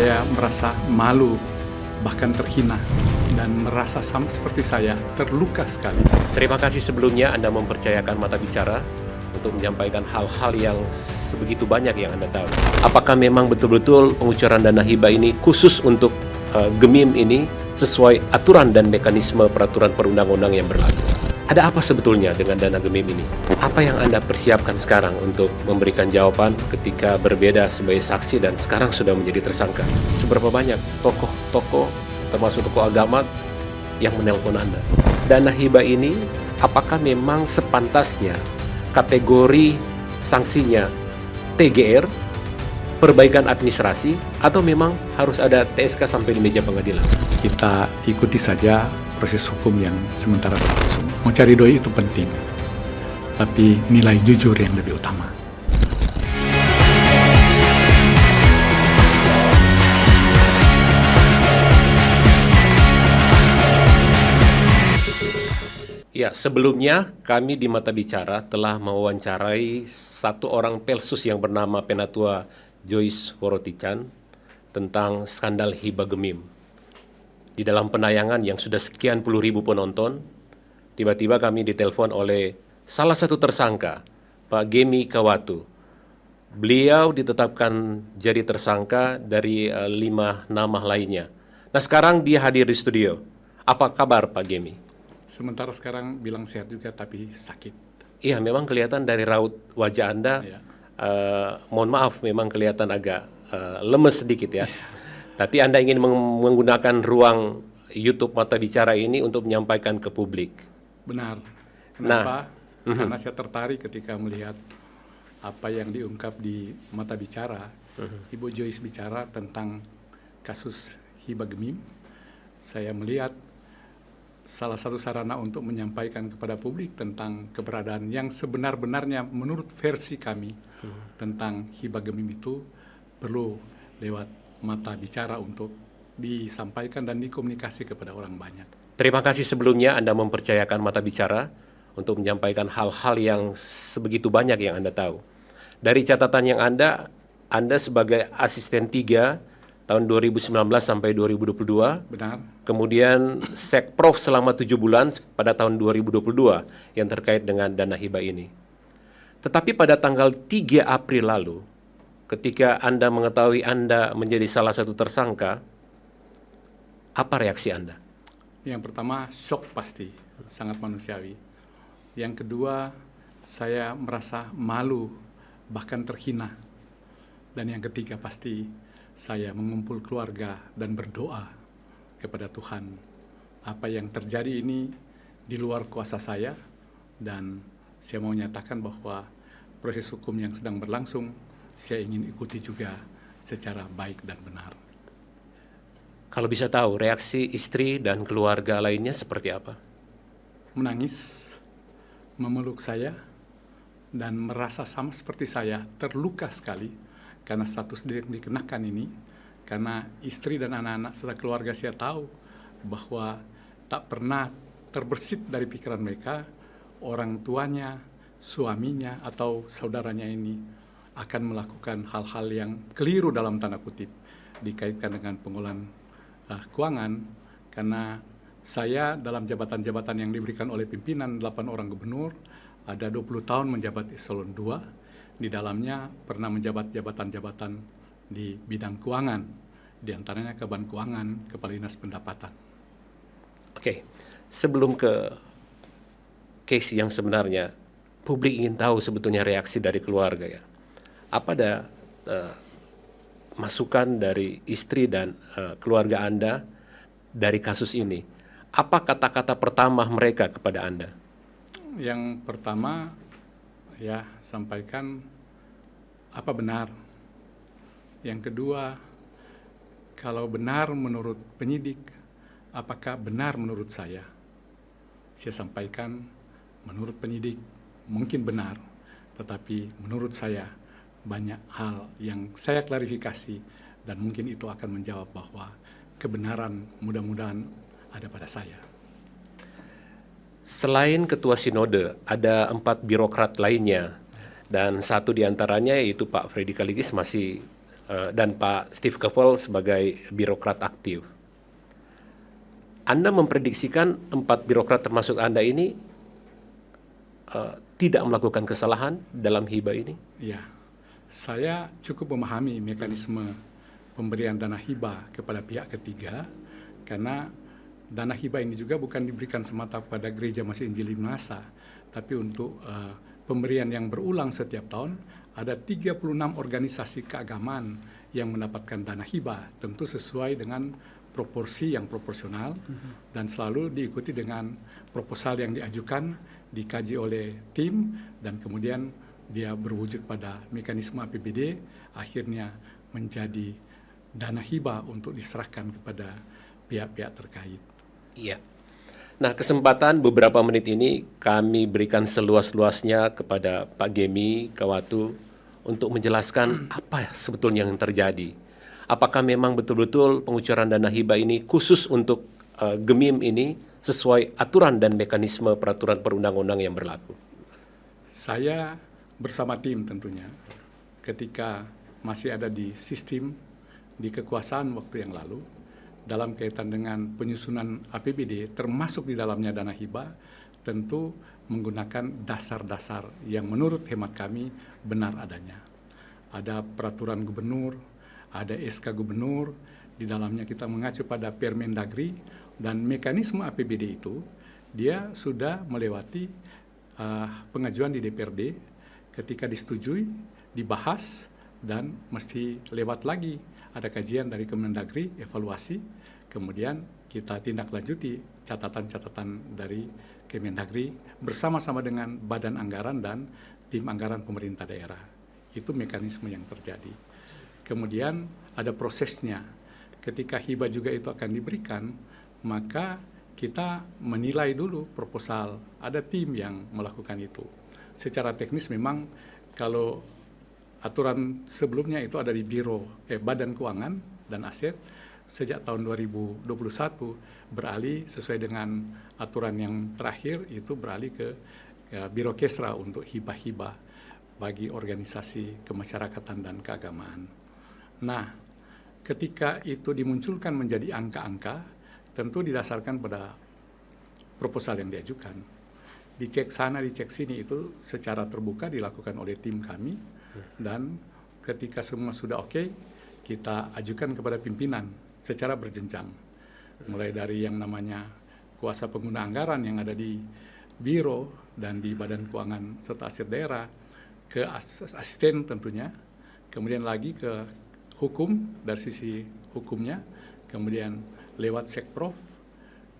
Saya merasa malu, bahkan terhina, dan merasa sama seperti saya, terluka sekali. Terima kasih sebelumnya Anda mempercayakan Mata Bicara untuk menyampaikan hal-hal yang sebegitu banyak yang Anda tahu. Apakah memang betul-betul pengucuran dana hibah ini khusus untuk Gemim ini sesuai aturan dan mekanisme peraturan perundang-undang yang berlaku? Ada apa sebetulnya dengan dana Gemim ini? Apa yang Anda persiapkan sekarang untuk memberikan jawaban ketika berbeda sebagai saksi dan sekarang sudah menjadi tersangka? Seberapa banyak tokoh-tokoh, termasuk tokoh agama, yang menelpon Anda? Dana hibah ini apakah memang sepantasnya kategori sanksinya TGR, perbaikan administrasi, atau memang harus ada TSK sampai di meja pengadilan? Kita ikuti saja proses hukum yang sementara berlangsung. Mencari doi itu penting, tapi nilai jujur yang lebih utama. Ya, sebelumnya kami di Mata Bicara telah mewawancarai satu orang pelsus yang bernama Penatua Joyce Worotichan tentang skandal hibah Gemim. Di dalam penayangan yang sudah sekian puluh ribu penonton, tiba-tiba kami ditelepon oleh salah satu tersangka, Pak Gemi Kawatu. Beliau ditetapkan jadi tersangka dari 5 nama lainnya. Nah, sekarang dia hadir di studio. Apa kabar Pak Gemi? Sementara sekarang bilang sehat juga, tapi sakit. Iya, memang kelihatan dari raut wajah Anda, mohon maaf, memang kelihatan agak lemes sedikit ya. Tapi Anda ingin menggunakan ruang YouTube Mata Bicara ini untuk menyampaikan ke publik. Benar. Kenapa? Karena saya tertarik ketika melihat apa yang diungkap di Mata Bicara. Ibu Joyce bicara tentang kasus hibah Gemim. Saya melihat salah satu sarana untuk menyampaikan kepada publik tentang keberadaan yang sebenar-benarnya menurut versi kami tentang hibah Gemim itu perlu lewat Mata Bicara untuk disampaikan dan dikomunikasi kepada orang banyak. Terima kasih sebelumnya Anda mempercayakan Mata Bicara untuk menyampaikan hal-hal yang sebegitu banyak yang Anda tahu. Dari catatan yang Anda sebagai asisten 3 tahun 2019 sampai 2022. Benar. Kemudian Sekprov selama 7 bulan pada tahun 2022 yang terkait dengan dana hibah ini. Tetapi pada tanggal 3 April lalu, ketika Anda mengetahui Anda menjadi salah satu tersangka, apa reaksi Anda? Yang pertama, shock pasti, sangat manusiawi. Yang kedua, saya merasa malu, bahkan terhina. Dan yang ketiga pasti, saya mengumpul keluarga dan berdoa kepada Tuhan. Apa yang terjadi ini di luar kuasa saya, dan saya mau nyatakan bahwa proses hukum yang sedang berlangsung, saya ingin ikuti juga secara baik dan benar. Kalau bisa tahu, reaksi istri dan keluarga lainnya seperti apa? Menangis, memeluk saya, dan merasa sama seperti saya, terluka sekali karena status yang dikenakan ini, karena istri dan anak-anak serta keluarga saya tahu bahwa tak pernah terbersit dari pikiran mereka orang tuanya, suaminya, atau saudaranya ini akan melakukan hal-hal yang keliru dalam tanda kutip dikaitkan dengan pengolahan keuangan, karena saya dalam jabatan-jabatan yang diberikan oleh pimpinan 8 orang gubernur, ada 20 tahun menjabat eselon 2, di dalamnya pernah menjabat jabatan-jabatan di bidang keuangan, diantaranya Keban Keuangan, Kepala Dinas Pendapatan. Oke, sebelum ke case yang sebenarnya, publik ingin tahu sebetulnya reaksi dari keluarga ya. Apa ada masukan dari istri dan keluarga Anda dari kasus ini? Apa kata-kata pertama mereka kepada Anda? Yang pertama, ya sampaikan apa benar. Yang kedua, kalau benar menurut penyidik, apakah benar menurut saya? Saya sampaikan menurut penyidik mungkin benar, tetapi menurut saya banyak hal yang saya klarifikasi dan mungkin itu akan menjawab bahwa kebenaran mudah-mudahan ada pada saya. Selain Ketua Sinode, ada 4 birokrat lainnya, dan satu diantaranya yaitu Pak Freddy Kaligis masih dan Pak Steve Kevel sebagai birokrat aktif. Anda memprediksikan 4 birokrat termasuk Anda ini tidak melakukan kesalahan dalam hibah ini? Ya, saya cukup memahami mekanisme pemberian dana hibah kepada pihak ketiga, karena dana hibah ini juga bukan diberikan semata pada Gereja Masih Injil Indonesia, tapi untuk pemberian yang berulang setiap tahun. Ada 36 organisasi keagamaan yang mendapatkan dana hibah, tentu sesuai dengan proporsi yang proporsional dan selalu diikuti dengan proposal yang diajukan, dikaji oleh tim, dan kemudian dia berwujud pada mekanisme APBD, akhirnya menjadi dana hibah untuk diserahkan kepada pihak-pihak terkait. Iya. Nah, kesempatan beberapa menit ini kami berikan seluas-luasnya kepada Pak Gemi Kawatu untuk menjelaskan apa sebetulnya yang terjadi. Apakah memang betul-betul pengucuran dana hibah ini khusus untuk Gemim ini sesuai aturan dan mekanisme peraturan perundang-undang yang berlaku? Saya bersama tim tentunya, ketika masih ada di sistem, di kekuasaan waktu yang lalu, dalam kaitan dengan penyusunan APBD, termasuk di dalamnya dana hibah, tentu menggunakan dasar-dasar yang menurut hemat kami benar adanya. Ada peraturan gubernur, ada SK gubernur, di dalamnya kita mengacu pada Permendagri, dan mekanisme APBD itu dia sudah melewati pengajuan di DPRD, ketika disetujui, dibahas, dan mesti lewat lagi. Ada kajian dari Kemendagri, evaluasi, kemudian kita tindak lanjuti catatan-catatan dari Kemendagri bersama-sama dengan Badan Anggaran dan tim anggaran pemerintah daerah. Itu mekanisme yang terjadi. Kemudian ada prosesnya. Ketika hibah juga itu akan diberikan, maka kita menilai dulu proposal. Ada tim yang melakukan itu. Secara teknis memang kalau aturan sebelumnya itu ada di Badan Keuangan dan Aset, sejak tahun 2021 beralih sesuai dengan aturan yang terakhir itu beralih ke Biro Kesra untuk hibah-hibah bagi organisasi kemasyarakatan dan keagamaan. Nah, ketika itu dimunculkan menjadi angka-angka, tentu didasarkan pada proposal yang diajukan. Dicek sana, dicek sini, itu secara terbuka dilakukan oleh tim kami, dan ketika semua sudah oke, kita ajukan kepada pimpinan secara berjenjang. Mulai dari yang namanya kuasa pengguna anggaran yang ada di Biro dan di Badan Keuangan serta Aset Daerah, ke asisten tentunya, kemudian lagi ke hukum dari sisi hukumnya, kemudian lewat Sekprov,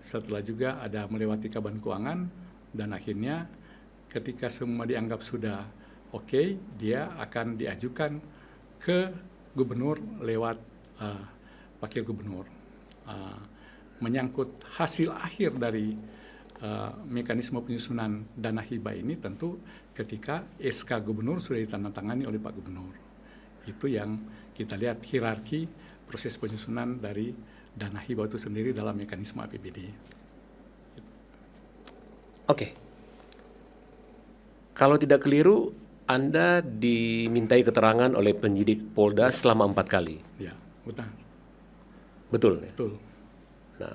setelah juga ada melewati Kaban Keuangan, dan akhirnya ketika semua dianggap sudah oke, dia akan diajukan ke gubernur lewat wakil gubernur. Menyangkut hasil akhir dari mekanisme penyusunan dana hibah ini tentu ketika SK gubernur sudah ditandatangani oleh Pak Gubernur. Itu yang kita lihat hierarki proses penyusunan dari dana hibah itu sendiri dalam mekanisme APBD. Oke. Kalau tidak keliru, Anda dimintai keterangan oleh penyidik Polda selama 4 kali. Ya, betul. Betul. Betul. Nah,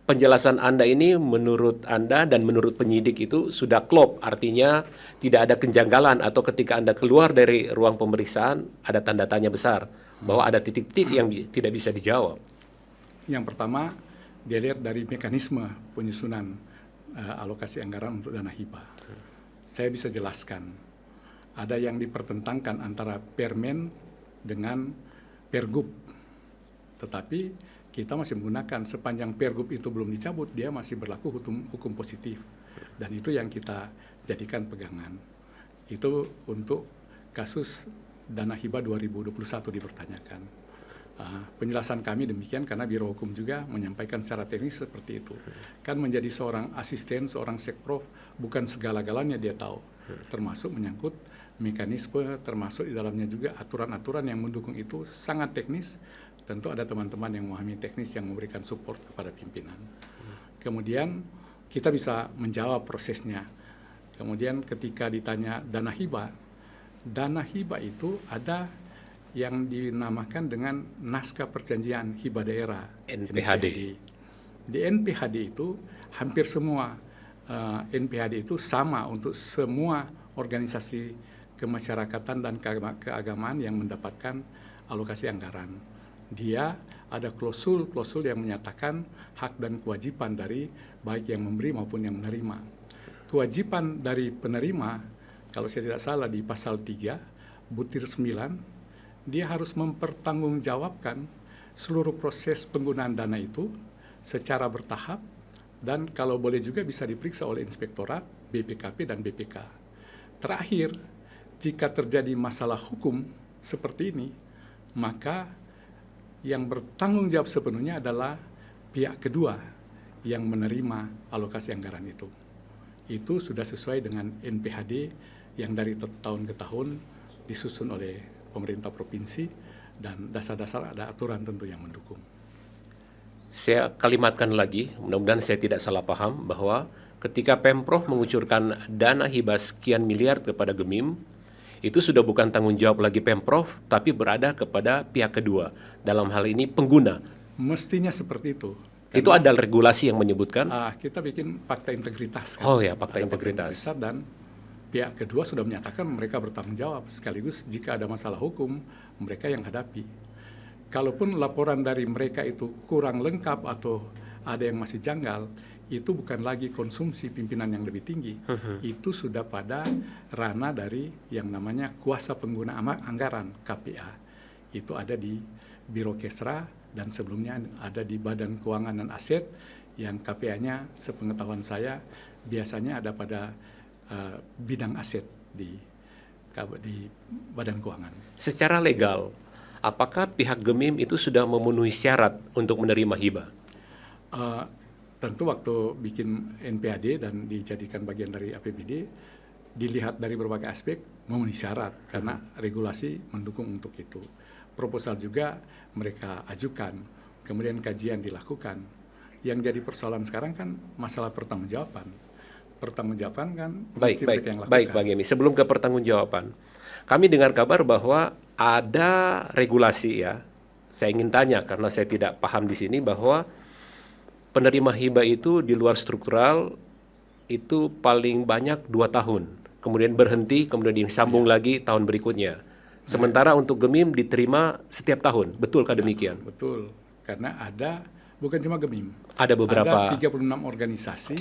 penjelasan Anda ini menurut Anda dan menurut penyidik itu sudah klop, artinya tidak ada kejanggalan, atau ketika Anda keluar dari ruang pemeriksaan ada tanda tanya besar bahwa ada titik-titik yang tidak bisa dijawab. Yang pertama, dia lihat dari mekanisme penyusunan alokasi anggaran untuk dana hibah. Saya bisa jelaskan, ada yang dipertentangkan antara Permen dengan Pergub, tetapi kita masih menggunakan sepanjang Pergub itu belum dicabut, dia masih berlaku hukum positif, dan itu yang kita jadikan pegangan. Itu untuk kasus dana hibah 2021 dipertanyakan. Penjelasan kami demikian karena Biro Hukum juga menyampaikan secara teknis seperti itu. Kan menjadi seorang asisten, seorang sekprov, bukan segala-galanya dia tahu, termasuk menyangkut mekanisme, termasuk di dalamnya juga aturan-aturan yang mendukung itu sangat teknis. Tentu ada teman-teman yang memahami teknis yang memberikan support kepada pimpinan. Kemudian kita bisa menjawab prosesnya. Kemudian ketika ditanya dana hibah itu ada yang dinamakan dengan Naskah Perjanjian Hibah Daerah NPHD. Di NPHD itu hampir semua NPHD itu sama untuk semua organisasi kemasyarakatan dan keagamaan yang mendapatkan alokasi anggaran. Dia ada klausul-klausul yang menyatakan hak dan kewajiban dari baik yang memberi maupun yang menerima. Kewajiban dari penerima, kalau saya tidak salah di pasal 3, butir 9, dia harus mempertanggungjawabkan seluruh proses penggunaan dana itu secara bertahap dan kalau boleh juga bisa diperiksa oleh Inspektorat, BPKP, dan BPK. Terakhir, jika terjadi masalah hukum seperti ini, maka yang bertanggung jawab sepenuhnya adalah pihak kedua yang menerima alokasi anggaran itu. Itu sudah sesuai dengan NPHD yang dari tahun ke tahun disusun oleh pemerintah provinsi dan dasar-dasar ada aturan tentu yang mendukung. Saya kalimatkan lagi, mudah-mudahan saya tidak salah paham, bahwa ketika Pemprov mengucurkan dana hibah sekian miliar kepada Gemim, itu sudah bukan tanggung jawab lagi Pemprov, tapi berada kepada pihak kedua. Dalam hal ini pengguna. Mestinya seperti itu. Itu ada regulasi yang menyebutkan? Kita bikin fakta integritas. Kan? Oh ya, fakta integritas. Dan pihak kedua sudah menyatakan mereka bertanggung jawab. Sekaligus jika ada masalah hukum, mereka yang hadapi. Kalaupun laporan dari mereka itu kurang lengkap atau ada yang masih janggal, itu bukan lagi konsumsi pimpinan yang lebih tinggi. Itu sudah pada ranah dari yang namanya kuasa pengguna anggaran, KPA. Itu ada di Biro Kesra dan sebelumnya ada di Badan Keuangan dan Aset yang KPA-nya sepengetahuan saya biasanya ada pada bidang aset di Badan Keuangan. Secara legal, apakah pihak Gemim itu sudah memenuhi syarat untuk menerima hibah? Tentu waktu bikin NPHD dan dijadikan bagian dari APBD, dilihat dari berbagai aspek memenuhi syarat karena regulasi mendukung untuk itu. Proposal juga mereka ajukan, kemudian kajian dilakukan. Yang jadi persoalan sekarang kan masalah pertanggungjawaban. Pertanggungjawaban kan mesti mereka yang lakukan. Baik, Pak Gemi. Sebelum ke pertanggungjawaban, kami dengar kabar bahwa ada regulasi ya. Saya ingin tanya karena saya tidak paham di sini bahwa penerima hibah itu di luar struktural itu paling banyak 2 tahun, kemudian berhenti, kemudian disambung lagi tahun berikutnya. Sementara untuk Gemim diterima setiap tahun, betulkah demikian? Betul, karena ada, bukan cuma Gemim, ada beberapa, ada 36 organisasi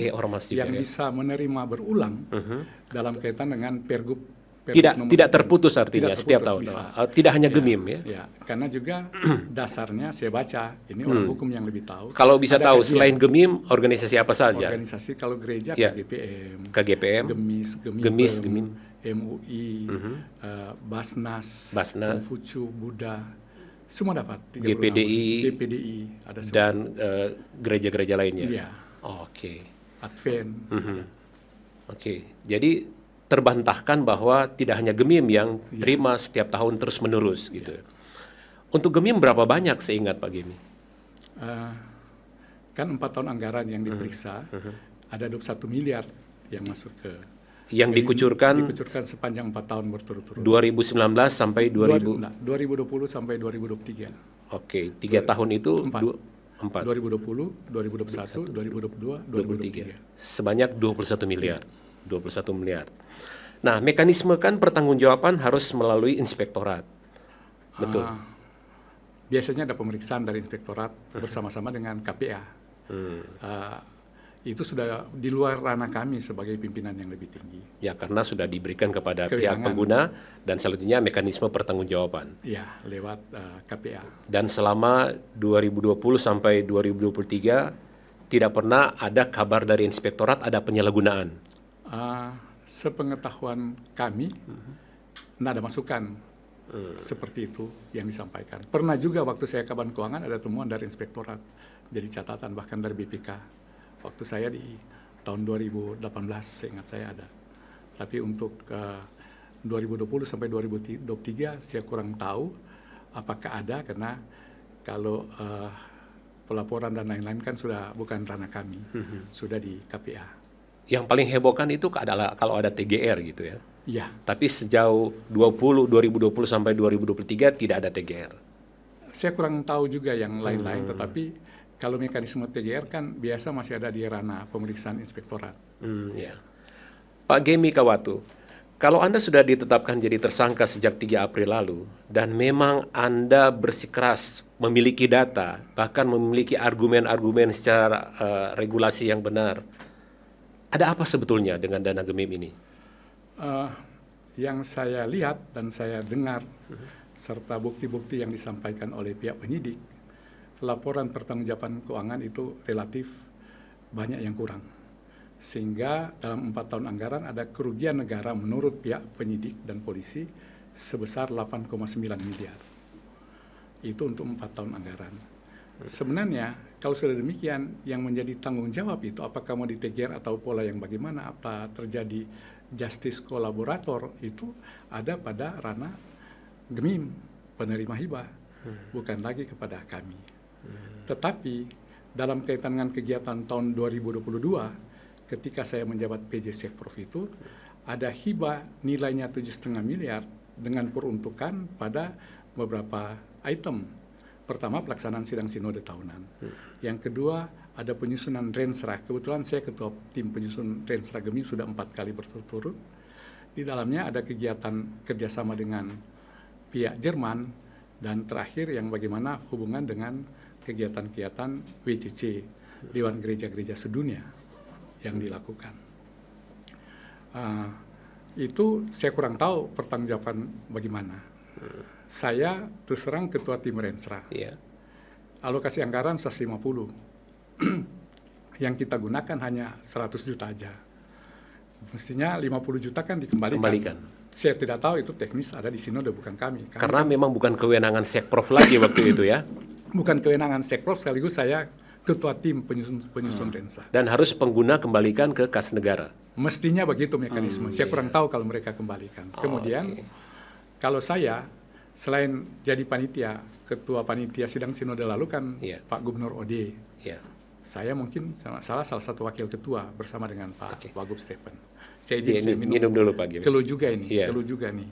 yang bisa menerima berulang dalam kaitan dengan Pergub tidak terputus artinya setiap tahun. Tidak hanya Gemim ya. Ya, karena juga dasarnya saya baca ini orang hukum yang lebih tahu. Kalau bisa tahu selain Gemim organisasi apa saja? Organisasi kalau gereja ya. KGPM, Gemis, MUI, Basnas, Kongfucu, Buddha, semua dapat. GPDI ada semua. Dan gereja-gereja lainnya. Iya. Oke. Advent. Oke. Jadi terbantahkan bahwa tidak hanya Gemim yang terima setiap tahun terus-menerus gitu. Untuk Gemim berapa banyak seingat Pak Gemi? Kan 4 tahun anggaran yang diperiksa, ada 21 miliar yang masuk ke yang dikucurkan sepanjang 4 tahun berturut-turut. 2019 sampai 2020 sampai 2023. Oke, 3 tahun itu 4. 2020, 2021, 2022, 2023. Sebanyak 21 miliar. 21 miliar. Nah, mekanisme kan pertanggungjawaban harus melalui inspektorat. Betul. Biasanya ada pemeriksaan dari inspektorat bersama-sama dengan KPA. Itu sudah di luar ranah kami sebagai pimpinan yang lebih tinggi. Ya, karena sudah diberikan kepada pihak pengguna dan selanjutnya mekanisme pertanggungjawaban. Ya, lewat KPA. Dan selama 2020 sampai 2023 tidak pernah ada kabar dari inspektorat ada penyalahgunaan. Sepengetahuan kami, tidak ada masukan seperti itu yang disampaikan. Pernah juga waktu saya Kaban Keuangan ada temuan dari inspektorat, jadi catatan bahkan dari BPK. Waktu saya di tahun 2018, seingat saya ada. Tapi untuk 2020 sampai 2023 saya kurang tahu apakah ada, karena kalau pelaporan dan lain-lain kan sudah bukan ranah kami, sudah di KPA. Yang paling hebohkan itu adalah kalau ada TGR gitu ya. Iya, Tapi sejauh 2020 sampai 2023 tidak ada TGR. saya kurang tahu juga yang lain-lain, tetapi kalau mekanisme TGR kan biasa masih ada di ranah pemeriksaan inspektorat. Ya. Pak Gemi Kawatu, kalau Anda sudah ditetapkan jadi tersangka sejak 3 April lalu dan memang Anda bersikeras memiliki data, bahkan memiliki argumen-argumen secara regulasi yang benar, ada apa sebetulnya dengan dana Gemim ini? Yang saya lihat dan saya dengar, serta bukti-bukti yang disampaikan oleh pihak penyidik, laporan pertanggungjawaban keuangan itu relatif banyak yang kurang. Sehingga dalam 4 tahun anggaran ada kerugian negara menurut pihak penyidik dan polisi sebesar 8,9 miliar. Itu untuk 4 tahun anggaran. Sebenarnya kalau sudah demikian, yang menjadi tanggung jawab itu apakah mau di TGR atau pola yang bagaimana, apa terjadi justice kolaborator, itu ada pada ranah Gemim, penerima hibah, bukan lagi kepada kami. Tetapi dalam kaitan dengan kegiatan tahun 2022, ketika saya menjabat PJ Sekprov itu, ada hibah nilainya 7,5 miliar dengan peruntukan pada beberapa item. Pertama, pelaksanaan sidang sinode tahunan. Yang kedua, ada penyusunan Rensra. Kebetulan saya ketua tim penyusun Rensra Gemim sudah 4 kali berturut-turut. Di dalamnya ada kegiatan kerjasama dengan pihak Jerman, dan terakhir yang bagaimana hubungan dengan kegiatan-kegiatan WCC, Dewan Gereja-Gereja Sedunia, yang dilakukan. Itu saya kurang tahu pertanggungjawaban bagaimana. Saya terus terang ketua tim Rensra. Iya. Alokasi anggaran 150. Yang kita gunakan hanya 100 juta aja. Mestinya 50 juta kan dikembalikan. Saya tidak tahu itu teknis ada di sinode, bukan kami. Karena memang bukan kewenangan Sekprov lagi waktu itu ya. Bukan kewenangan Sekprov, sekaligus saya ketua tim penyusun Rensra. Dan harus pengguna kembalikan ke kas negara. Mestinya begitu mekanisme. Saya kurang tahu kalau mereka kembalikan. Kemudian kalau saya selain jadi panitia, ketua panitia sidang sinode lalu kan Pak Gubernur Ode. Saya mungkin salah satu wakil ketua bersama dengan Pak Wagub Stephen. Saya izin saya minum dulu Pak Gemi. Telu juga ini, telu juga nih.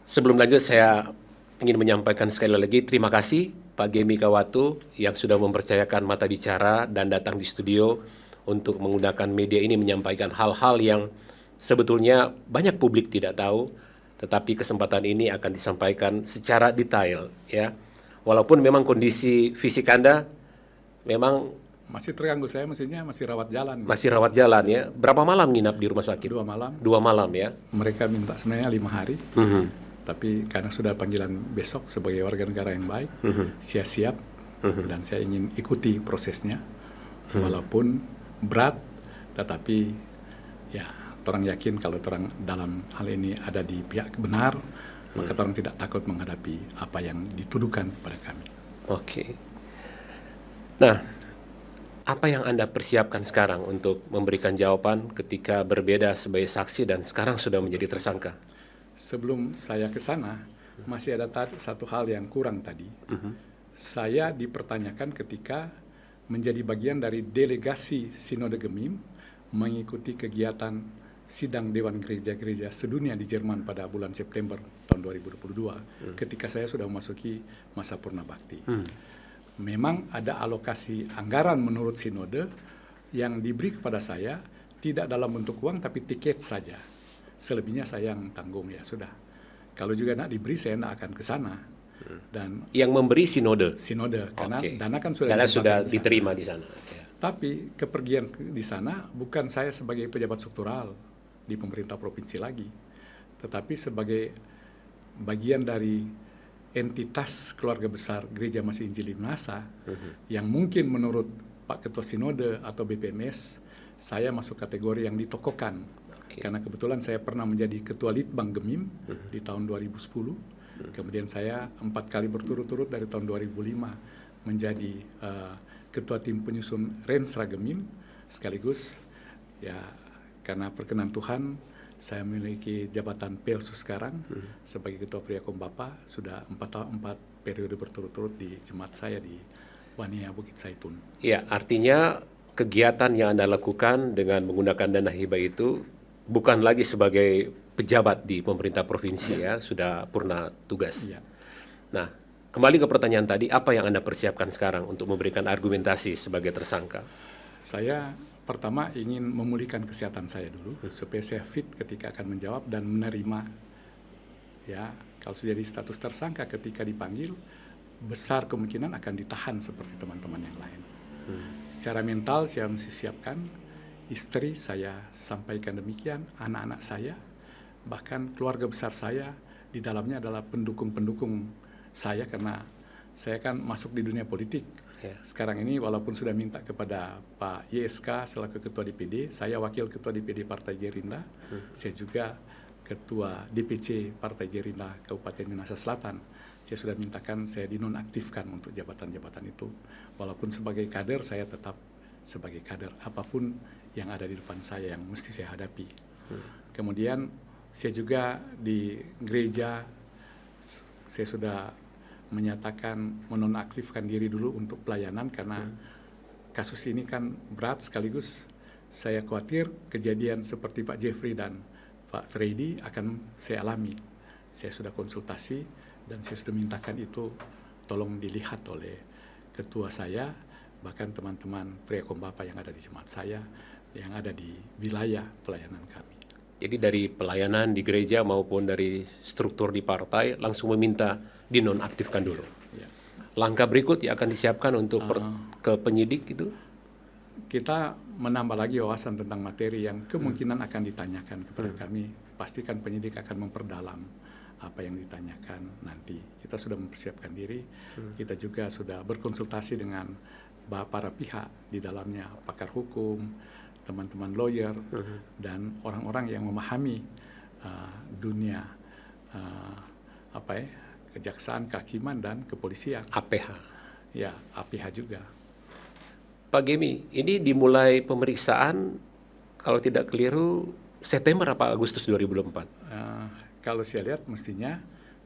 Sebelum lanjut saya ingin menyampaikan sekali lagi terima kasih Pak Gemi Kawatu yang sudah mempercayakan mata bicara dan datang di studio untuk menggunakan media ini menyampaikan hal-hal yang sebetulnya banyak publik tidak tahu, tetapi kesempatan ini akan disampaikan secara detail ya. Walaupun memang kondisi fisik Anda memang masih terganggu, saya mestinya masih rawat jalan. Masih rawat jalan ya. Berapa malam nginap di rumah sakit? 2 malam. 2 malam ya. Mereka minta sebenarnya 5 hari. Tapi karena sudah panggilan besok sebagai warga negara yang baik, saya siap dan saya ingin ikuti prosesnya. Walaupun berat, tetapi ya orang yakin kalau orang dalam hal ini ada di pihak benar, maka orang tidak takut menghadapi apa yang dituduhkan kepada kami. Oke. Nah, apa yang Anda persiapkan sekarang untuk memberikan jawaban ketika berbeda sebagai saksi dan sekarang sudah menjadi tersangka? Sebelum saya ke sana, masih ada satu hal yang kurang tadi. Saya dipertanyakan ketika menjadi bagian dari delegasi Sinode Gemim mengikuti kegiatan sidang Dewan Gereja-Gereja Sedunia di Jerman pada bulan September tahun 2022 ketika saya sudah memasuki masa purna bakti. Memang ada alokasi anggaran menurut Sinode yang diberi kepada saya tidak dalam bentuk uang tapi tiket saja. Selebihnya saya yang tanggung, ya sudah. Kalau juga nak diberi saya tidak akan ke sana. Dan yang memberi Sinode karena dana kan sudah diterima di sana. Tapi kepergian di sana bukan saya sebagai pejabat struktural di pemerintah provinsi lagi, tetapi sebagai bagian dari entitas keluarga besar Gereja Masih Injil Nasa yang mungkin menurut Pak Ketua Sinode atau BPMS saya masuk kategori yang ditokohkan. Karena kebetulan saya pernah menjadi Ketua Litbang Gemim di tahun 2010. Kemudian saya 4 kali berturut-turut dari tahun 2005 menjadi Ketua Tim Penyusun Rensra Gemim. Sekaligus ya karena perkenan Tuhan saya memiliki jabatan Pelsus sekarang sebagai Ketua Priakom Bapa. Sudah 4 periode berturut-turut di jemaat saya di Wania Bukit Zaitun. Ya, artinya kegiatan yang Anda lakukan dengan menggunakan dana hibah itu bukan lagi sebagai pejabat di pemerintah provinsi ya, sudah purna tugas. Iya. Nah, kembali ke pertanyaan tadi, apa yang Anda persiapkan sekarang untuk memberikan argumentasi sebagai tersangka? Saya pertama ingin memulihkan kesehatan saya dulu supaya saya fit ketika akan menjawab dan menerima, ya, kalau sudah jadi status tersangka ketika dipanggil besar kemungkinan akan ditahan seperti teman-teman yang lain. Secara mental saya mesti siapkan, istri saya sampaikan demikian, anak-anak saya, bahkan keluarga besar saya di dalamnya adalah pendukung-pendukung saya karena saya kan masuk di dunia politik. Sekarang ini walaupun sudah minta kepada Pak YSK selaku Ketua DPD, saya Wakil Ketua DPD Partai Gerindra, saya juga Ketua DPC Partai Gerindra Kabupaten Minahasa Selatan. Saya sudah mintakan saya dinonaktifkan untuk jabatan-jabatan itu. Walaupun sebagai kader, saya tetap sebagai kader. Apapun yang ada di depan saya yang mesti saya hadapi. Kemudian saya juga di gereja, saya sudah menyatakan menonaktifkan diri dulu untuk pelayanan karena kasus ini kan berat, sekaligus saya khawatir kejadian seperti Pak Jeffrey dan Pak Freddy akan saya alami. Saya sudah konsultasi dan saya sudah mintakan itu tolong dilihat oleh ketua saya, bahkan teman-teman pria kombapa yang ada di jemaat saya, yang ada di wilayah pelayanan kami. Jadi dari pelayanan di gereja maupun dari struktur di partai langsung meminta dinonaktifkan dulu. Ya. Langkah berikut yang akan disiapkan untuk ke penyidik itu? Kita menambah lagi wawasan tentang materi yang kemungkinan akan ditanyakan kepada kami. Pastikan penyidik akan memperdalam apa yang ditanyakan nanti. Kita sudah mempersiapkan diri, kita juga sudah berkonsultasi dengan para pihak di dalamnya, pakar hukum, teman-teman lawyer, dan orang-orang yang memahami dunia kejaksaan, kehakiman, dan kepolisian. APH. Ya, APH juga. Pak Gemi, ini dimulai pemeriksaan kalau tidak keliru September apa Agustus 2024? Kalau saya lihat mestinya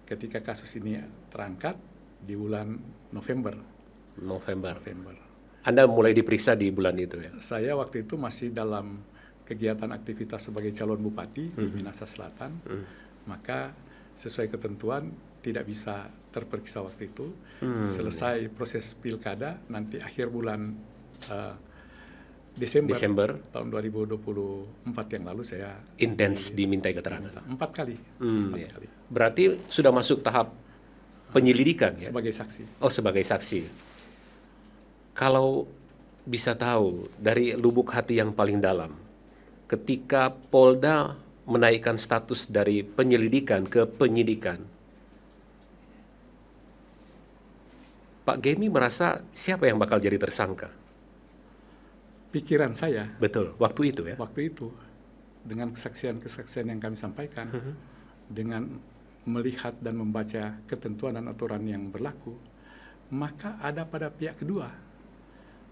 ketika kasus ini terangkat di bulan November. Anda mulai diperiksa di bulan itu ya? Saya waktu itu masih dalam kegiatan aktivitas sebagai calon bupati di Minahasa Selatan, maka sesuai ketentuan tidak bisa terperiksa waktu itu. Selesai proses pilkada nanti akhir bulan Desember tahun 2024 yang lalu saya intens dimintai keterangan. 4 kali. Berarti sudah masuk tahap penyelidikan ya? Sebagai saksi. Oh, sebagai saksi. Kalau bisa tahu dari lubuk hati yang paling dalam, ketika Polda menaikkan status dari penyelidikan ke penyidikan, Pak Gemi merasa siapa yang bakal jadi tersangka? Pikiran saya. Betul, waktu itu ya? Waktu itu, dengan kesaksian-kesaksian yang kami sampaikan, dengan melihat dan membaca ketentuan dan aturan yang berlaku, maka ada pada pihak kedua,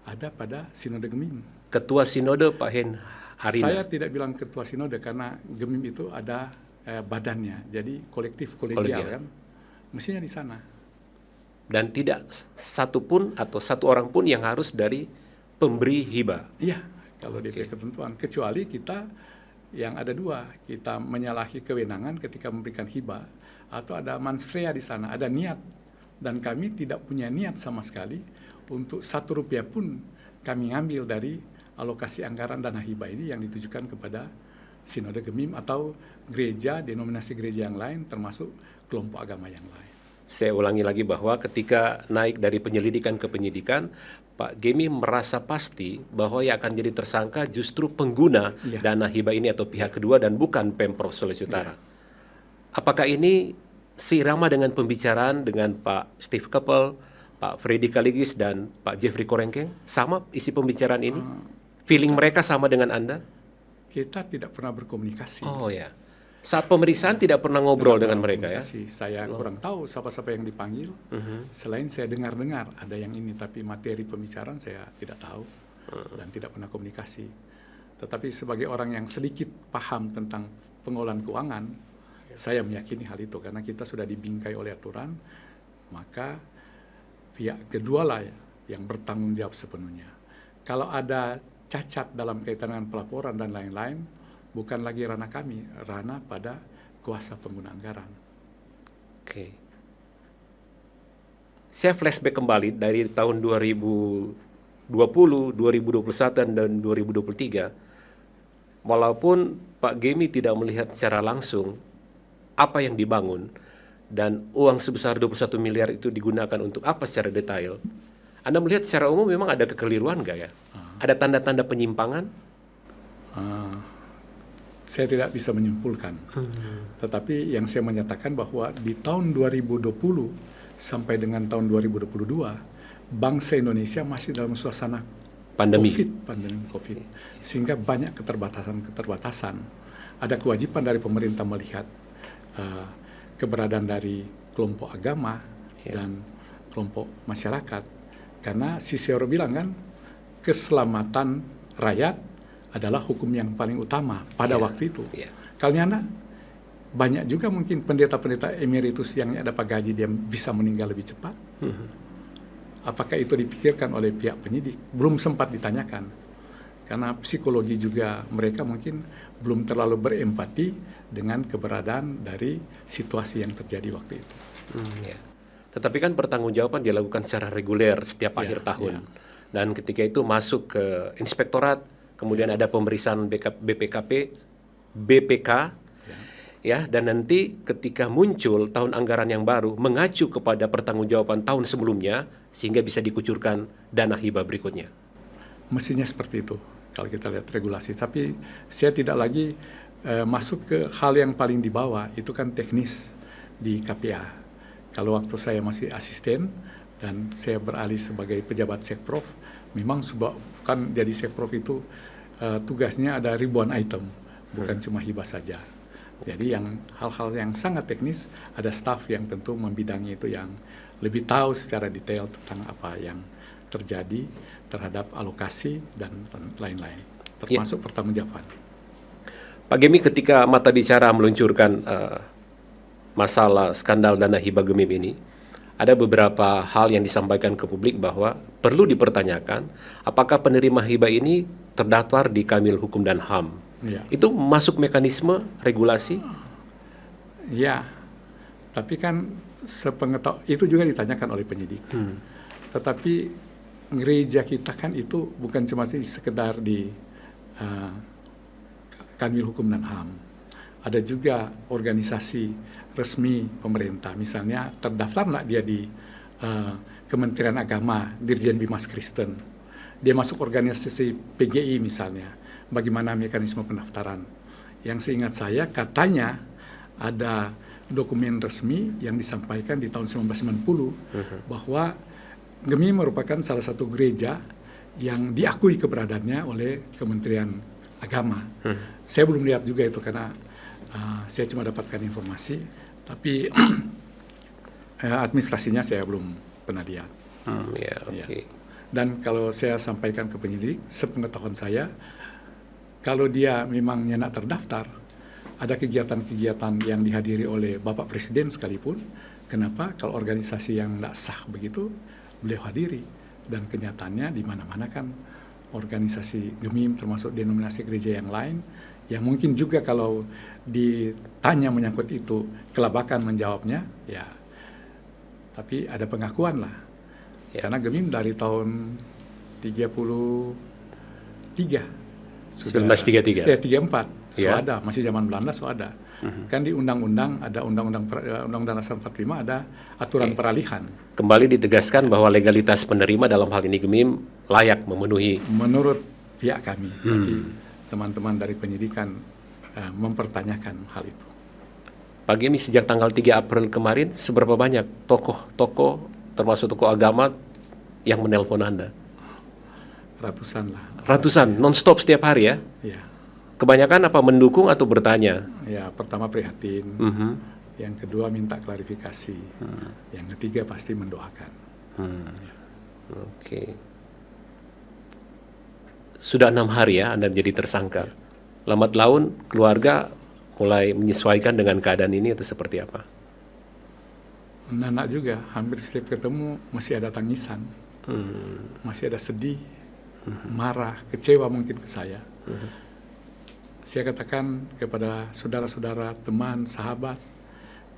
ada pada Sinode Gemim. Ketua Sinode Pak Hen Harina. Saya tidak bilang Ketua Sinode karena Gemim itu ada badannya, jadi kolektif kolegial kan, mestinya di sana. Dan tidak satu pun atau satu orang pun yang harus dari pemberi hibah. Iya, kalau di ketentuan. Kecuali kita yang ada dua, kita menyalahi kewenangan ketika memberikan hibah, atau ada mansrea di sana, ada niat. Dan kami tidak punya niat sama sekali untuk 1 rupiah pun kami ambil dari alokasi anggaran dana hibah ini yang ditujukan kepada Sinode Gemim atau gereja, denominasi gereja yang lain, termasuk kelompok agama yang lain. Saya ulangi lagi bahwa ketika naik dari penyelidikan ke penyidikan, Pak Gemi merasa pasti bahwa yang akan jadi tersangka justru pengguna dana hibah ini atau pihak kedua dan bukan Pemprov Sulawesi Utara. Apakah ini seirama dengan pembicaraan dengan Pak Steve Keppel, Pak Freddy Kaligis, dan Pak Jeffrey Korengkeng? Sama isi pembicaraan ini? Feeling mereka sama dengan Anda? Kita tidak pernah berkomunikasi. Oh ya. Saat pemeriksaan tidak pernah ngobrol dengan mereka ya? Saya kurang tahu siapa-siapa yang dipanggil. Selain saya dengar-dengar ada yang ini, tapi materi pembicaraan saya tidak tahu dan tidak pernah komunikasi. Tetapi sebagai orang yang sedikit paham tentang pengolahan keuangan, saya meyakini hal itu karena kita sudah dibingkai oleh aturan, maka pihak kedua lah yang bertanggung jawab sepenuhnya. Kalau ada cacat dalam kaitan dengan pelaporan dan lain-lain, bukan lagi ranah kami, ranah pada kuasa pengguna anggaran. Oke. Saya flashback kembali dari tahun 2020, 2021, dan 2023. Walaupun Pak Gemi tidak melihat secara langsung apa yang dibangun dan uang sebesar 21 miliar itu digunakan untuk apa secara detail, Anda melihat secara umum memang ada kekeliruan nggak ya? Ada tanda-tanda penyimpangan? Saya tidak bisa menyimpulkan. Tetapi yang saya menyatakan bahwa di tahun 2020 sampai dengan tahun 2022, bangsa Indonesia masih dalam suasana pandemi COVID. Sehingga banyak keterbatasan. Ada kewajiban dari pemerintah melihat keberadaan dari kelompok agama dan kelompok masyarakat. Karena Cicero bilang kan, keselamatan rakyat adalah hukum yang paling utama pada waktu itu. Kalian banyak juga mungkin pendeta-pendeta emeritus yang dapat gaji dia bisa meninggal lebih cepat. Apakah itu dipikirkan oleh pihak penyidik? Belum sempat ditanyakan. Karena psikologi juga mereka mungkin belum terlalu berempati dengan keberadaan dari situasi yang terjadi waktu itu. Tetapi kan pertanggungjawaban dilakukan secara reguler setiap akhir tahun. Dan ketika itu masuk ke inspektorat, kemudian ada pemeriksaan BPK, dan nanti ketika muncul tahun anggaran yang baru mengacu kepada pertanggungjawaban tahun sebelumnya sehingga bisa dikucurkan dana hibah berikutnya. Mestinya seperti itu kalau kita lihat regulasi. Tapi saya tidak lagi masuk ke hal yang paling di bawah, itu kan teknis di KPA. Kalau waktu saya masih asisten dan saya beralih sebagai pejabat Sekprov, memang kan jadi Sekprov itu tugasnya ada ribuan item, bukan cuma hibah saja. Jadi yang hal-hal yang sangat teknis, ada staf yang tentu membidangi itu yang lebih tahu secara detail tentang apa yang terjadi terhadap alokasi dan lain-lain, termasuk pertanggungjawaban. Pak Gemi, ketika Mata Bicara meluncurkan masalah skandal dana hibah Gemim ini, ada beberapa hal yang disampaikan ke publik bahwa perlu dipertanyakan apakah penerima hibah ini terdaftar di Kanwil Hukum dan HAM. Itu masuk mekanisme regulasi? Ya, tapi kan itu juga ditanyakan oleh penyidik. Tetapi gereja kita kan itu bukan cuma sekedar di Kanwil Hukum dan HAM. Ada juga organisasi resmi pemerintah, misalnya terdaftar nggak dia di Kementerian Agama, Dirjen Bimas Kristen. Dia masuk organisasi PGI misalnya. Bagaimana mekanisme pendaftaran? Yang seingat saya katanya ada dokumen resmi yang disampaikan di tahun 1990 bahwa Gemi merupakan salah satu gereja yang diakui keberadaannya oleh Kementerian Agama. Saya belum lihat juga itu karena saya cuma dapatkan informasi, tapi administrasinya saya belum pernah lihat. Dan kalau saya sampaikan ke penyidik, sepengetahuan saya, kalau dia memang nyenak terdaftar, ada kegiatan-kegiatan yang dihadiri oleh Bapak Presiden sekalipun, kenapa kalau organisasi yang tidak sah begitu, beliau hadiri. Dan kenyataannya di mana-mana kan organisasi Gemim termasuk denominasi gereja yang lain, yang mungkin juga kalau ditanya menyangkut itu, kelabakan menjawabnya, ya. Tapi ada pengakuan lah. Karena Gemim dari tahun 1933. 34 ada, masih zaman Belanda ada. Kan di undang-undang ada undang-undang dasar 45 ada aturan peralihan. Kembali ditegaskan bahwa legalitas penerima dalam hal ini Gemim layak memenuhi. Menurut pihak kami, tapi teman-teman dari penyidikan mempertanyakan hal itu. Pak Gemi, sejak tanggal 3 April kemarin, seberapa banyak tokoh-tokoh, termasuk tokoh agama, yang menelpon Anda? Ratusan lah. Ratusan, non-stop setiap hari ya? Ya. Kebanyakan apa mendukung atau bertanya? Ya, pertama prihatin, yang kedua minta klarifikasi, yang ketiga pasti mendoakan. Oke. Sudah 6 hari ya Anda menjadi tersangka. Lambat laun keluarga mulai menyesuaikan dengan keadaan ini atau seperti apa? Anak juga hampir setiap ketemu masih ada tangisan, masih ada sedih, marah, kecewa mungkin ke saya. Saya katakan kepada saudara-saudara, teman, sahabat,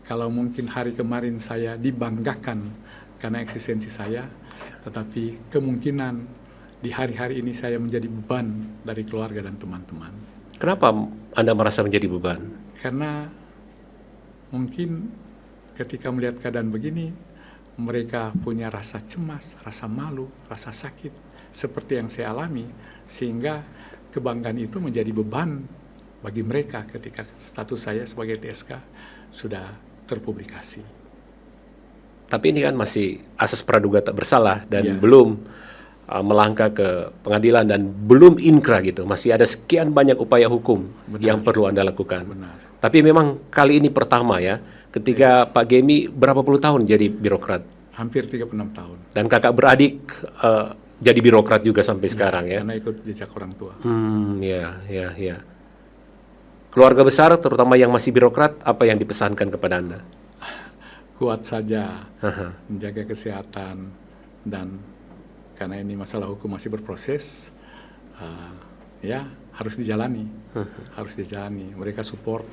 kalau mungkin hari kemarin saya dibanggakan karena eksistensi saya, tetapi kemungkinan di hari-hari ini saya menjadi beban dari keluarga dan teman-teman. Kenapa Anda merasa menjadi beban? Karena mungkin ketika melihat keadaan begini, mereka punya rasa cemas, rasa malu, rasa sakit, seperti yang saya alami, sehingga kebanggaan itu menjadi beban bagi mereka ketika status saya sebagai TSK sudah terpublikasi. Tapi ini kan masih asas praduga tak bersalah dan Iya. belum melangkah ke pengadilan dan belum inkrah gitu. Masih ada sekian banyak upaya hukum yang perlu Anda lakukan. Benar. Tapi memang kali ini pertama ya, ketika Pak Gemi berapa puluh tahun jadi birokrat Hampir 36 tahun. dan kakak beradik jadi birokrat juga sampai sekarang ya. Karena ikut jejak orang tua. Ya. Keluarga besar terutama yang masih birokrat, apa yang dipesankan kepada Anda? Kuat saja, menjaga kesehatan, dan karena ini masalah hukum masih berproses, ya harus dijalani, harus dijalani. Mereka support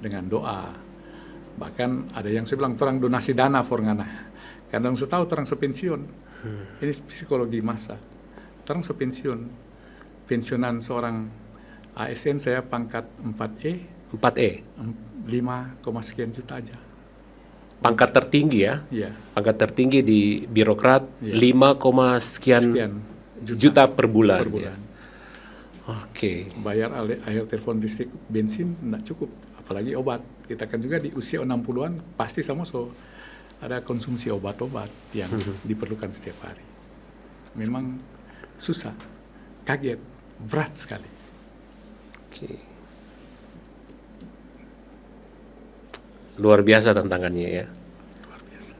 dengan doa. Bahkan ada yang saya bilang orang donasi dana forngana. Karena orang tahu orang sepensiun. Ini psikologi masa. Orang sepensiun, pensiunan seorang ASN saya pangkat 4E, 4E, 5, sekian juta aja. pangkat tertinggi ya. Iya. Pangkat tertinggi di birokrat, Iya. 5, sekian juta per bulan. per bulan. Oke. Bayar air telepon, listrik, bensin tidak cukup, apalagi obat. Kita kan juga di usia 60-an pasti sama ada konsumsi obat-obat yang diperlukan setiap hari. Memang susah, kaget, berat sekali. Oke. Luar biasa tantangannya ya. Luar biasa.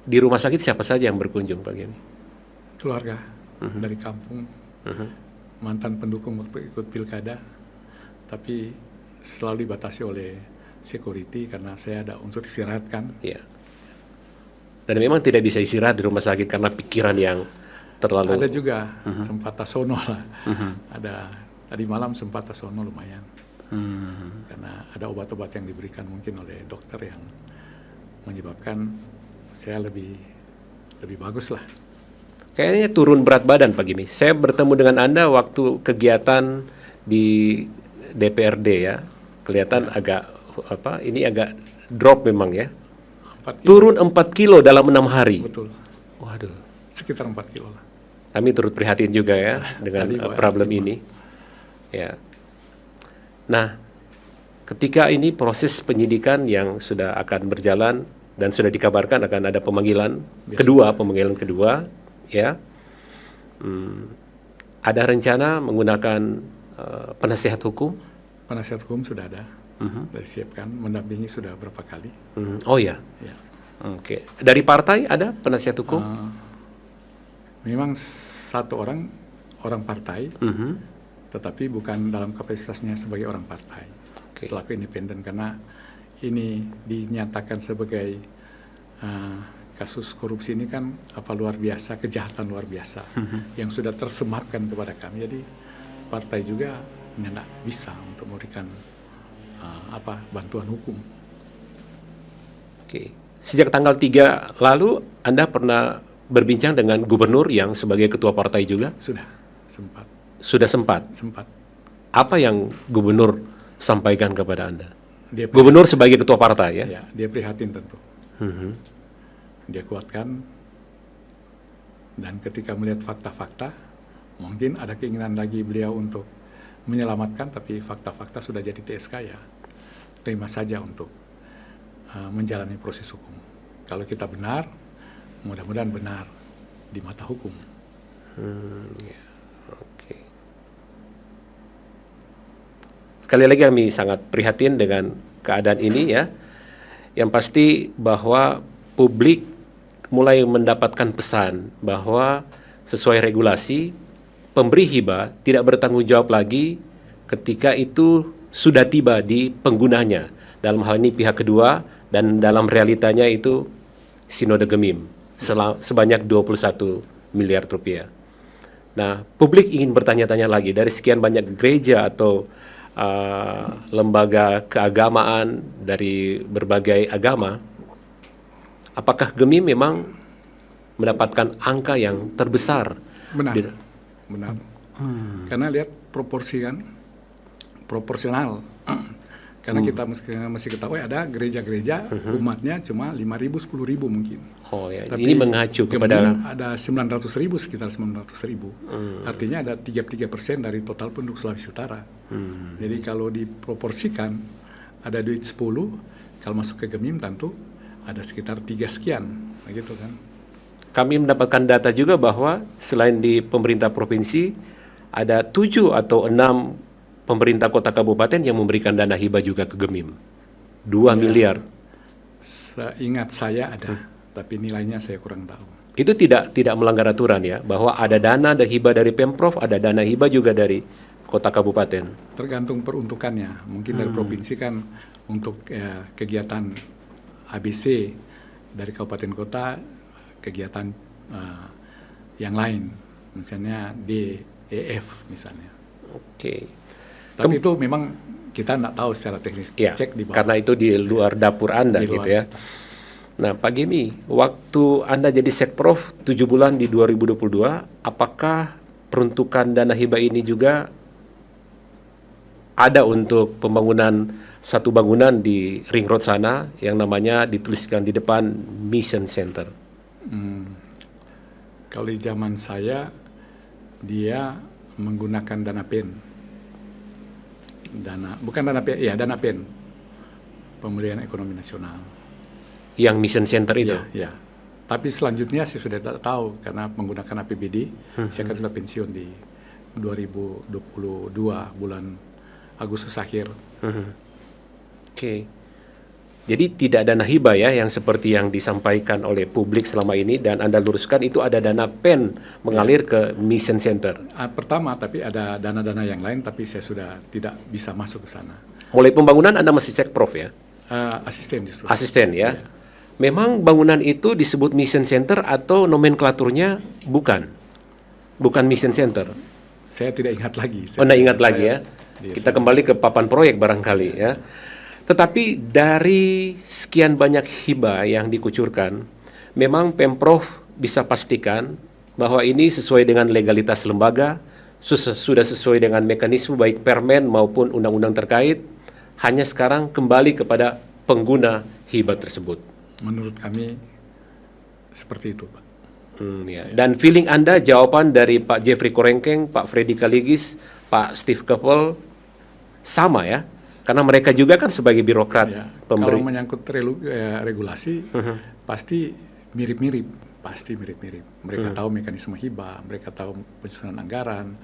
Di rumah sakit siapa saja yang berkunjung Pak Gemi? Keluarga dari kampung, mantan pendukung waktu ikut pilkada, tapi selalu dibatasi oleh security karena saya ada unsur istirahat kan. Iya. Dan memang tidak bisa istirahat di rumah sakit karena pikiran yang terlalu. Ada juga sempat tasono lah. Ada tadi malam sempat tasono lumayan. Karena ada obat-obat yang diberikan mungkin oleh dokter yang menyebabkan saya lebih bagus lah. Kayaknya turun berat badan Pak Gemi. Saya bertemu dengan Anda waktu kegiatan di DPRD ya. Kelihatan agak agak drop memang ya. 4 kilo. Turun 4 kilo dalam 6 hari. Betul. Waduh. Sekitar 4 kilo lah. Kami turut prihatin juga ya dengan problem ini. Ya. Nah, ketika ini proses penyidikan yang sudah akan berjalan dan sudah dikabarkan akan ada pemanggilan kedua, ya. Ada rencana menggunakan penasihat hukum? Penasihat hukum sudah ada, sudah disiapkan, mendampingi sudah berapa kali. Oh ya. Ya. Oke. Dari partai ada penasihat hukum? Memang satu orang partai, tetapi bukan dalam kapasitasnya sebagai orang partai, selaku independen, karena ini dinyatakan sebagai kasus korupsi ini kan luar biasa, kejahatan luar biasa yang sudah tersematkan kepada kami. Jadi partai juga tidak bisa untuk memberikan bantuan hukum. Oke. Sejak tanggal 3 lalu Anda pernah berbincang dengan gubernur yang sebagai ketua partai juga? Sudah sempat. Sudah sempat. Apa yang gubernur sampaikan kepada Anda? Gubernur sebagai ketua partai ya? Ya, dia prihatin tentu. Dia kuatkan, dan ketika melihat fakta-fakta, mungkin ada keinginan lagi beliau untuk menyelamatkan, tapi fakta-fakta sudah jadi TSK ya, terima saja untuk menjalani proses hukum. Kalau kita benar, mudah-mudahan benar di mata hukum. Oke. Sekali lagi kami sangat prihatin dengan keadaan ini ya. Yang pasti bahwa publik mulai mendapatkan pesan bahwa sesuai regulasi pemberi hibah tidak bertanggung jawab lagi ketika itu sudah tiba di penggunanya. Dalam hal ini pihak kedua dan dalam realitanya itu Sinode Gemim. sebanyak 21 miliar rupiah. Nah, publik ingin bertanya-tanya lagi, dari sekian banyak gereja atau lembaga keagamaan dari berbagai agama, apakah GEMI memang mendapatkan angka yang terbesar? Benar, benar. Karena lihat proporsi kan, proporsional. Karena kita mesti ketahui ada gereja-gereja umatnya cuma 5.000, 10.000 mungkin. Oh ya, Tapi ini mengacu kepada ada 900.000, sekitar 900.000. Artinya ada 33% dari total penduduk Sulawesi Utara. Jadi kalau diproporsikan ada duit 10, kalau masuk ke GEMIM tentu ada sekitar 3 sekian, begitu kan. kami mendapatkan data juga bahwa selain di pemerintah provinsi, ada 7 atau 6 pemerintah kota kabupaten yang memberikan dana hibah juga ke GEMIM. 2 miliar. Seingat saya ada, tapi nilainya saya kurang tahu. Itu tidak melanggar aturan ya, bahwa ada dana dan hibah dari Pemprov, ada dana hibah juga dari kota kabupaten. Tergantung peruntukannya. Mungkin dari provinsi kan untuk kegiatan ABC, dari kabupaten kota kegiatan yang lain, misalnya DEF misalnya. Oke. Tapi itu memang kita nggak tahu secara teknis. Ya, Cek di bawah. karena itu di luar dapur Anda Di luar gitu ya. kita. Nah, Pak Gemi, waktu Anda jadi Sekprov 7 bulan di 2022, apakah peruntukan dana hibah ini juga ada untuk pembangunan satu bangunan di Ring Road sana yang namanya dituliskan di depan Mission Center? Kalau di zaman saya dia menggunakan dana PEN. Bukan dana PEN, ya dana PEN. Pemulihan Ekonomi Nasional. Yang Mission Center itu? Ya. Tapi selanjutnya saya sudah tak tahu karena menggunakan APBD. Saya kan sudah pensiun di 2022 bulan Agustus akhir. Oke. Jadi tidak dana hibah ya yang seperti yang disampaikan oleh publik selama ini, dan Anda luruskan itu ada dana PEN mengalir ke Mission Center. Pertama, tapi ada dana-dana yang lain, tapi saya sudah tidak bisa masuk ke sana. Mulai pembangunan Anda masih Sekprov ya? Asisten justru. Asisten ya? Memang bangunan itu disebut Mission Center atau nomenklaturnya bukan? Bukan Mission Center? Saya tidak ingat lagi. Anda ingat lagi ya? Kita kembali ke papan proyek barangkali ya. Tetapi dari sekian banyak hibah yang dikucurkan, memang Pemprov bisa pastikan bahwa ini sesuai dengan legalitas lembaga, sudah sesuai dengan mekanisme baik permen maupun undang-undang terkait, hanya sekarang kembali kepada pengguna hibah tersebut. Menurut kami seperti itu, Pak. Ya. Dan feeling Anda, jawaban dari Pak Jeffrey Korengkeng, Pak Freddy Kaligis, Pak Steve Keppel sama ya? Karena mereka juga kan sebagai birokrat pemberi. Kalau menyangkut regulasi, pasti mirip-mirip. Mereka tahu mekanisme hibah, mereka tahu penyusunan anggaran,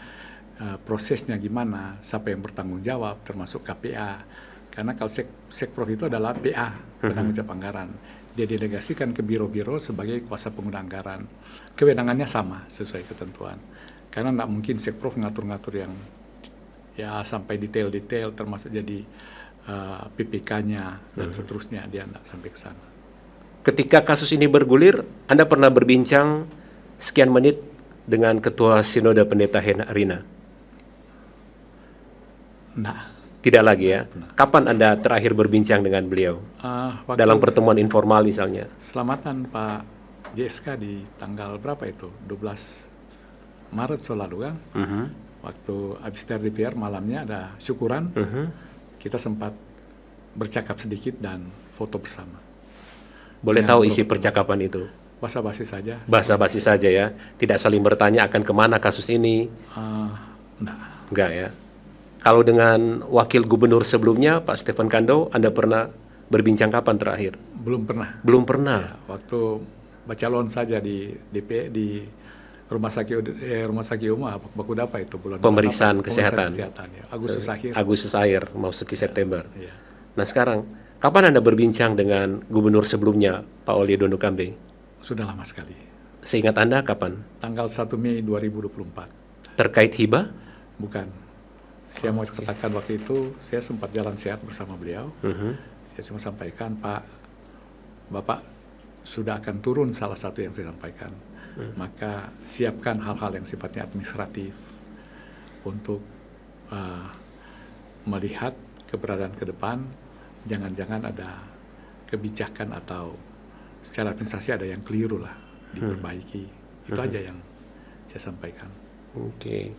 prosesnya gimana, siapa yang bertanggung jawab, termasuk KPA. Karena kalau Sekprov itu adalah PA, penanggung jawab anggaran. Dia delegasikan ke biro-biro sebagai kuasa pengguna anggaran. Kewenangannya sama sesuai ketentuan. Karena tidak mungkin Sekprov ngatur-ngatur yang ya sampai detail-detail, termasuk jadi PPK-nya dan seterusnya, dia tidak sampai ke sana. Ketika kasus ini bergulir, Anda pernah berbincang sekian menit dengan Ketua Sinode Pendeta Rina? Nah, tidak lagi ya? Kapan Anda terakhir berbincang dengan beliau? Dalam pertemuan informal misalnya? Selamatan Pak JSK di tanggal berapa itu? 12 Maret selalu kan? Waktu habis dari DPR malamnya ada syukuran, kita sempat bercakap sedikit dan foto bersama. Boleh tahu isi percakapan itu? Basa-basi saja. Basa-basi saja ya? Tidak saling bertanya akan kemana kasus ini? Enggak ya? Kalau dengan Wakil Gubernur sebelumnya, Pak Stephen Kando, Anda pernah berbincang kapan terakhir? Belum pernah. Belum pernah? Ya, waktu calon saja di DP, di Rumah Sakit Umum Bakudapa itu bulan pemeriksaan kesehatan ya. Agustus akhir memasuki September. Ya. Nah sekarang kapan Anda berbincang dengan Gubernur sebelumnya Pak Olie Dondo Kambe? Sudah lama sekali. Seingat Anda kapan? Tanggal 1 Mei 2024. Terkait hibah? Bukan. Saya mau katakan waktu itu saya sempat jalan sehat bersama beliau. Saya cuma sampaikan, Pak, Bapak sudah akan turun salah satu yang saya sampaikan. Maka siapkan hal-hal yang sifatnya administratif untuk melihat keberadaan ke depan, jangan-jangan ada kebijakan atau secara administrasi ada yang keliru lah, diperbaiki. Itu aja yang saya sampaikan. Oke.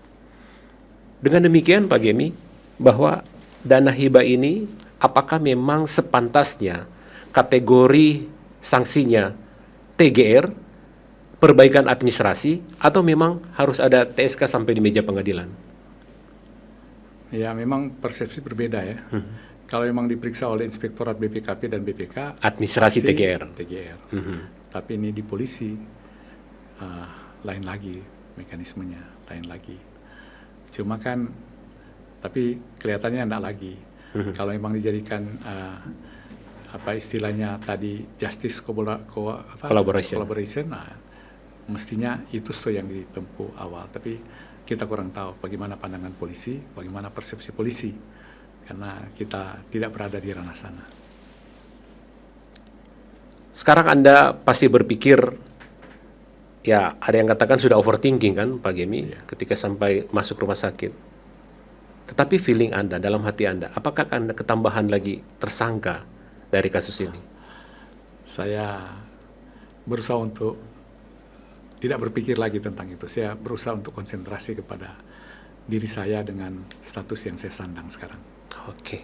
Dengan demikian Pak Gemi, bahwa dana hibah ini apakah memang sepantasnya kategori sanksinya TGR, perbaikan administrasi, atau memang harus ada TSK sampai di meja pengadilan? Ya, memang persepsi berbeda ya. Kalau memang diperiksa oleh Inspektorat BPKP dan BPK, Administrasi pasti TGR. Tapi ini di polisi lain lagi mekanismenya, lain lagi. Cuma kan, tapi kelihatannya enggak lagi. Kalau memang dijadikan apa istilahnya tadi justice collaboration, nah, mestinya itu yang ditempuh awal. Tapi kita kurang tahu bagaimana pandangan polisi, bagaimana persepsi polisi, karena kita tidak berada di ranah sana. Sekarang Anda pasti berpikir, ya ada yang katakan sudah overthinking kan Pak Gemi, ketika sampai masuk rumah sakit. Tetapi feeling Anda, dalam hati Anda, apakah Anda ketambahan lagi tersangka dari kasus ini? Saya berusaha untuk tidak berpikir lagi tentang itu. Saya berusaha untuk konsentrasi kepada diri saya dengan status yang saya sandang sekarang. Oke.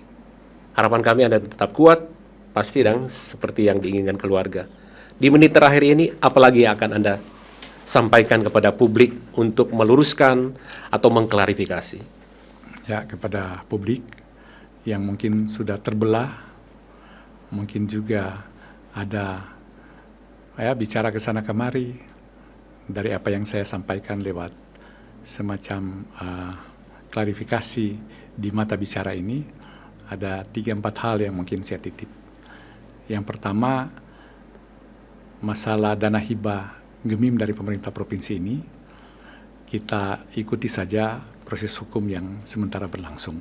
Harapan kami Anda tetap kuat, pasti dong, seperti yang diinginkan keluarga. Di menit terakhir ini, apalagi yang akan Anda sampaikan kepada publik untuk meluruskan atau mengklarifikasi? Ya, kepada publik yang mungkin sudah terbelah, mungkin juga ada bicara ke sana kemari dari apa yang saya sampaikan lewat semacam klarifikasi di mata bicara ini, ada 3-4 hal yang mungkin saya titip. Yang pertama, masalah dana hibah Gemim dari pemerintah provinsi ini, kita ikuti saja proses hukum yang sementara berlangsung.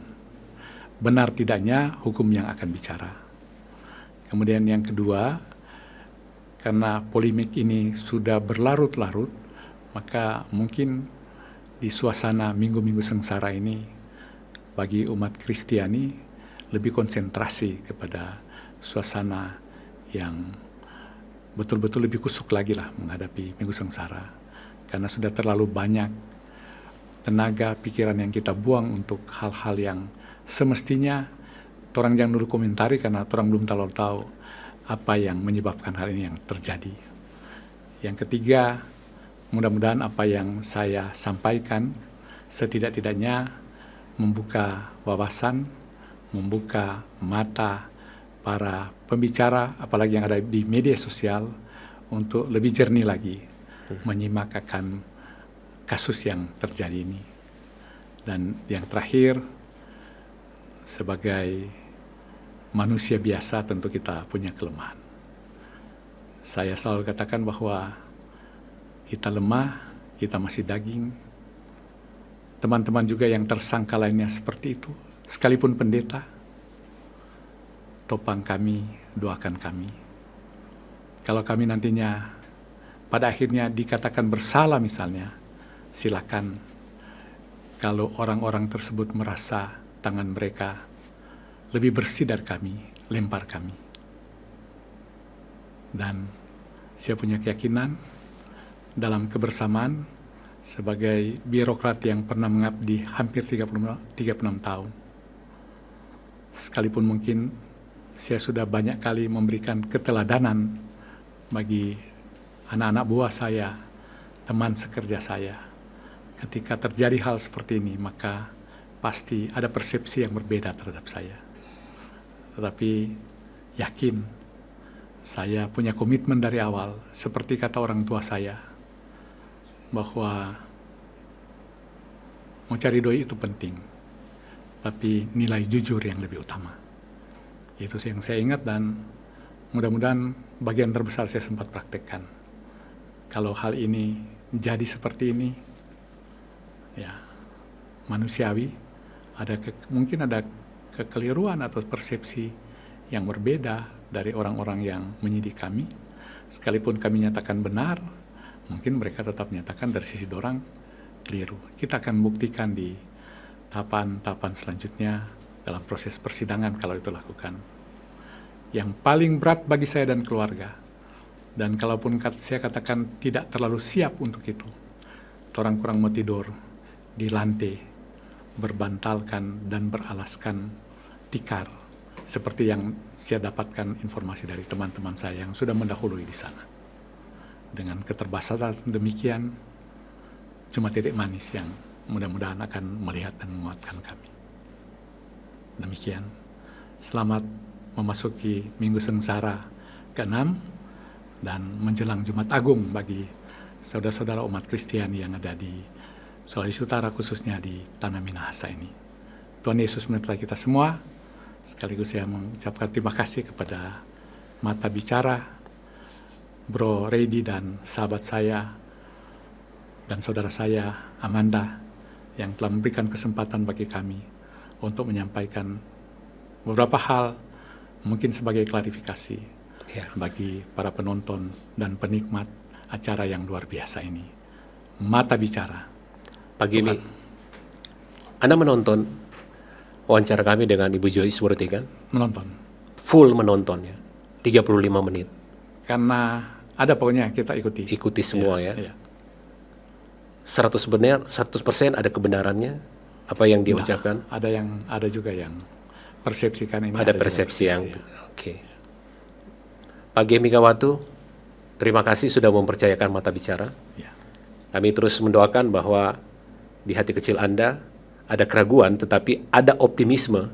Benar tidaknya hukum yang akan bicara. Kemudian yang kedua, karena polemik ini sudah berlarut-larut, maka mungkin di suasana minggu-minggu sengsara ini, bagi umat Kristiani lebih konsentrasi kepada suasana yang betul-betul lebih kusuk lagi lah menghadapi minggu sengsara. Karena sudah terlalu banyak tenaga, pikiran yang kita buang untuk hal-hal yang semestinya orang jangan dulu komentari karena orang belum terlalu tahu apa yang menyebabkan hal ini yang terjadi. Yang ketiga, mudah-mudahan apa yang saya sampaikan setidak-tidaknya membuka wawasan, membuka mata para pembicara, apalagi yang ada di media sosial, untuk lebih jernih lagi menyimak akan kasus yang terjadi ini. Dan yang terakhir, sebagai manusia biasa tentu kita punya kelemahan. Saya selalu katakan bahwa kita lemah, kita masih daging. Teman-teman juga yang tersangka lainnya seperti itu, sekalipun pendeta, topang kami, doakan kami. Kalau kami nantinya pada akhirnya dikatakan bersalah misalnya, silakan. Kalau orang-orang tersebut merasa tangan mereka lebih bersih dari kami, lempar kami. Dan saya punya keyakinan dalam kebersamaan sebagai birokrat yang pernah mengabdi hampir 36 tahun. Sekalipun mungkin saya sudah banyak kali memberikan keteladanan bagi anak-anak buah saya, teman sekerja saya. Ketika terjadi hal seperti ini, maka pasti ada persepsi yang berbeda terhadap saya. Tetapi yakin, saya punya komitmen dari awal, seperti kata orang tua saya, bahwa mencari doi itu penting, tapi nilai jujur yang lebih utama. Itu yang saya ingat dan mudah-mudahan bagian terbesar saya sempat praktekkan. Kalau hal ini jadi seperti ini, ya manusiawi, mungkin ada kekeliruan atau persepsi yang berbeda dari orang-orang yang menyidik kami. Sekalipun kami nyatakan benar, mungkin mereka tetap menyatakan dari sisi dorang keliru. Kita akan buktikan di tahapan-tahapan selanjutnya dalam proses persidangan kalau itu lakukan. Yang paling berat bagi saya dan keluarga, dan kalaupun saya katakan tidak terlalu siap untuk itu, orang kurang mau tidur di lantai, berbantalkan dan beralaskan tikar, seperti yang saya dapatkan informasi dari teman-teman saya yang sudah mendahului di sana. Dengan keterbatasan demikian, cuma titik manis yang mudah-mudahan akan melihat dan menguatkan kami. Demikian, selamat memasuki Minggu Sengsara ke-6 dan menjelang Jumat Agung bagi saudara-saudara umat Kristiani yang ada di Sulawesi Utara, khususnya di Tanah Minahasa ini. Tuhan Yesus menyertai kita semua. Sekaligus saya mengucapkan terima kasih kepada Mata Bicara, Bro Reidi dan sahabat saya dan saudara saya Amanda yang telah memberikan kesempatan bagi kami untuk menyampaikan beberapa hal mungkin sebagai klarifikasi bagi para penonton dan penikmat acara yang luar biasa ini. Mata Bicara. Pak Gemi, Anda menonton wawancara kami dengan Ibu Joyce Worthy kan? Menonton. Full menonton ya, 35 menit. Karena ada pokoknya kita ikuti. Ikuti semua ya. Ya. 100% ada kebenarannya apa yang dia ucapkan? Ada juga yang persepsikan ini. Ada persepsi yang oke. Pak Gemi Kawatu, terima kasih sudah mempercayakan Mata Bicara. Ya. Kami terus mendoakan bahwa di hati kecil Anda ada keraguan, tetapi ada optimisme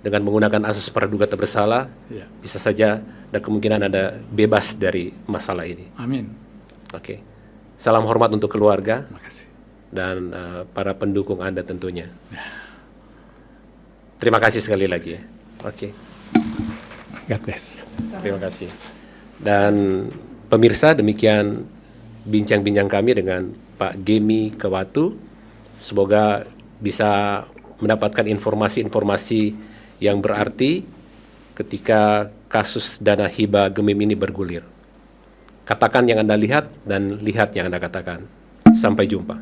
dengan menggunakan asas praduga tak bersalah. Ya. Bisa saja ada kemungkinan Anda bebas dari masalah ini. Amin. Oke. Salam hormat untuk keluarga Terima kasih. dan para pendukung Anda tentunya. Terima kasih sekali lagi ya. Oke. God bless. Terima kasih. Dan pemirsa, demikian bincang-bincang kami dengan Pak Gemi Kawatu. Semoga bisa mendapatkan informasi-informasi yang berarti ketika kasus dana hibah Gemim ini bergulir. Katakan yang Anda lihat dan lihat yang Anda katakan. Sampai jumpa.